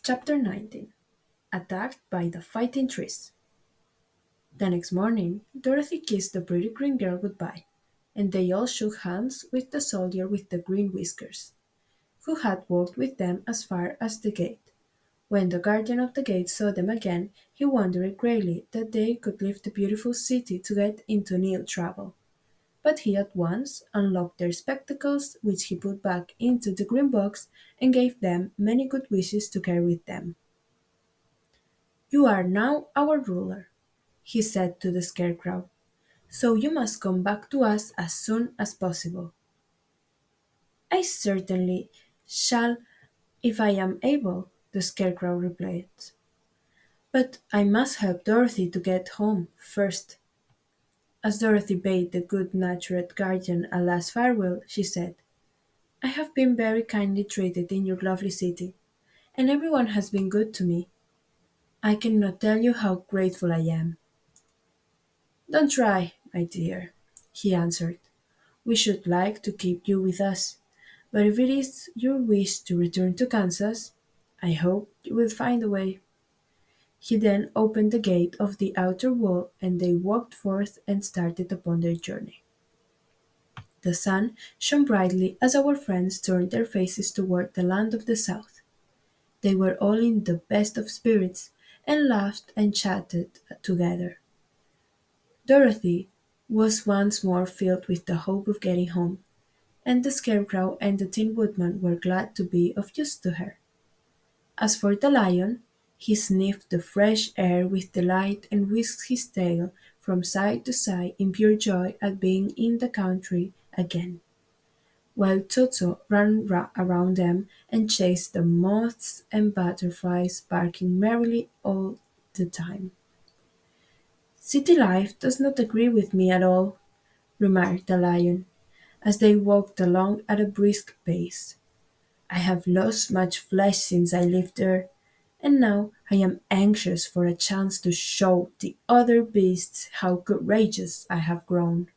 Chapter 19. Attacked by the Fighting Trees. The next morning, Dorothy kissed the pretty green girl goodbye, and they all shook hands with the soldier with the green whiskers, who had walked with them as far as the gate. When the guardian of the gate saw them again, he wondered greatly that they could leave the beautiful city to get into new travel. But he at once unlocked their spectacles, which he put back into the green box, and gave them many good wishes to carry with them. "You are now our ruler," he said to the Scarecrow, "so you must come back to us as soon as possible." "I certainly shall if I am able," the Scarecrow replied. "But I must help Dorothy to get home first." As Dorothy bade the good-natured guardian a last farewell, she said, "I have been very kindly treated in your lovely city, and everyone has been good to me. I cannot tell you how grateful I am." "Don't try, my dear," he answered. "We should like to keep you with us, but if it is your wish to return to Kansas, I hope you will find a way." He then opened the gate of the outer wall, and they walked forth and started upon their journey. The sun shone brightly as our friends turned their faces toward the land of the South. They were all in the best of spirits, and laughed and chatted together. Dorothy was once more filled with the hope of getting home, and the Scarecrow and the Tin Woodman were glad to be of use to her. As for the Lion, he sniffed the fresh air with delight and whisked his tail from side to side in pure joy at being in the country again, while Toto ran around them and chased the moths and butterflies, barking merrily all the time. "City life does not agree with me at all," remarked the Lion, as they walked along at a brisk pace. "I have lost much flesh since I lived there, and now I am anxious for a chance to show the other beasts how courageous I have grown."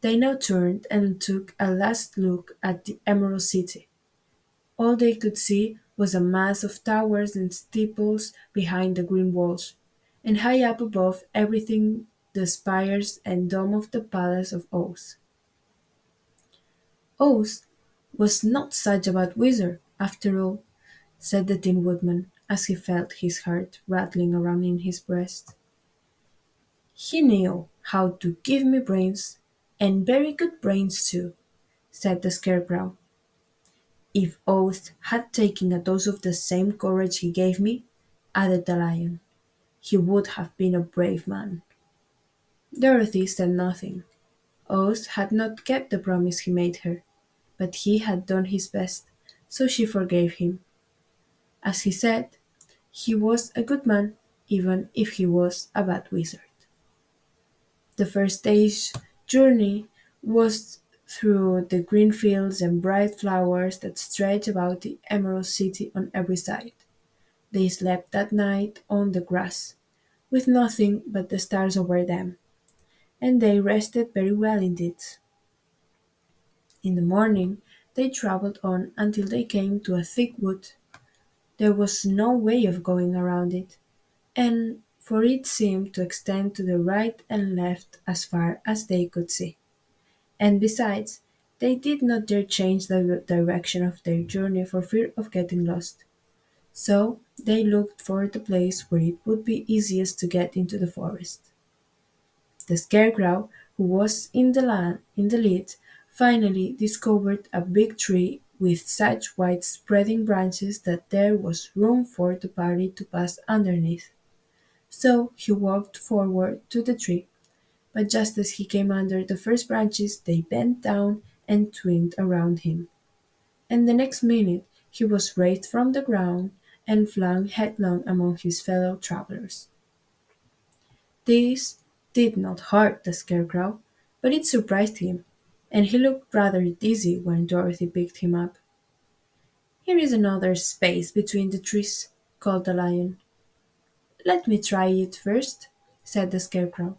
They now turned and took a last look at the Emerald City. All they could see was a mass of towers and steeples behind the green walls, and high up above everything the spires and dome of the Palace of Oz. "Oz was not such a bad wizard, after all," said the Tin Woodman, as he felt his heart rattling around in his breast. "He knew how to give me brains, and very good brains too," said the Scarecrow. "If Oz had taken a dose of the same courage he gave me," added the Lion, "he would have been a brave man." Dorothy said nothing. Oz had not kept the promise he made her, but he had done his best, so she forgave him. As he said, he was a good man, even if he was a bad wizard. The first day's journey was through the green fields and bright flowers that stretched about the Emerald City on every side. They slept that night on the grass, with nothing but the stars over them, and they rested very well indeed. In the morning they travelled on until they came to a thick wood. There was no way of going around it, and for it seemed to extend to the right and left as far as they could see. And besides, they did not dare change the direction of their journey for fear of getting lost. So they looked for the place where it would be easiest to get into the forest. The Scarecrow, who was in the lead, finally discovered a big tree with such wide spreading branches that there was room for the party to pass underneath. So he walked forward to the tree, but just as he came under the first branches they bent down and twined around him, and the next minute he was raised from the ground and flung headlong among his fellow travelers. This did not hurt the Scarecrow, but it surprised him, and he looked rather dizzy when Dorothy picked him up. "Here is another space between the trees," called the Lion. "Let me try it first," said the Scarecrow,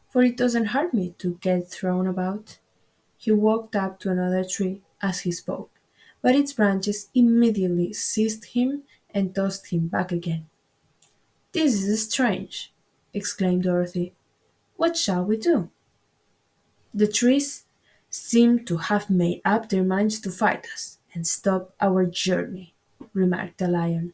"for it doesn't hurt me to get thrown about." He walked up to another tree as he spoke, but its branches immediately seized him and tossed him back again. This is strange, exclaimed Dorothy. What shall we do? The trees seem to have made up their minds to fight us and stop our journey, remarked the lion.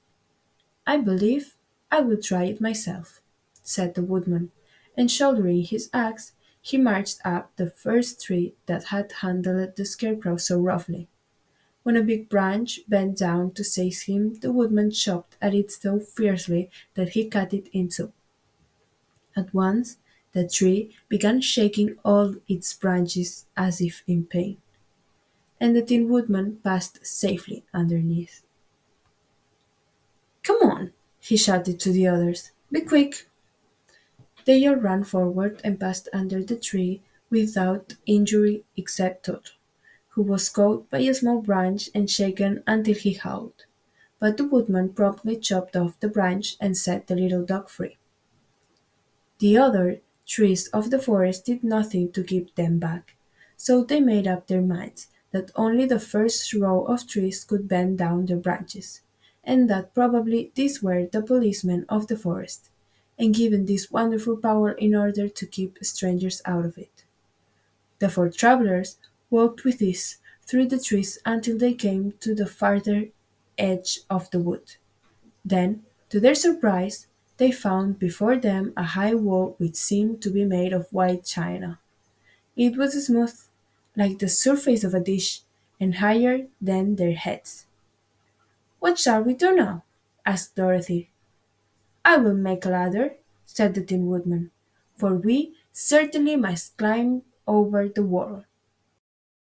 I believe I will try it myself, said the woodman, and shouldering his axe, he marched up the first tree that had handled the scarecrow so roughly. When a big branch bent down to seize him, the woodman chopped at it so fiercely that he cut it in two. At once, the tree began shaking all its branches as if in pain, and the Tin Woodman passed safely underneath. Come on, he shouted to the others. Be quick. They all ran forward and passed under the tree without injury except Toto, who was caught by a small branch and shaken until he howled. But the woodman promptly chopped off the branch and set the little dog free. The other trees of the forest did nothing to keep them back, so they made up their minds that only the first row of trees could bend down their branches, and that probably these were the policemen of the forest, and given this wonderful power in order to keep strangers out of it. The four travelers walked with ease through the trees until they came to the farther edge of the wood. Then, to their surprise, they found before them a high wall which seemed to be made of white china. It was smooth, like the surface of a dish, and higher than their heads. What shall we do now? Asked Dorothy. I will make a ladder, said the Tin Woodman, for we certainly must climb over the wall.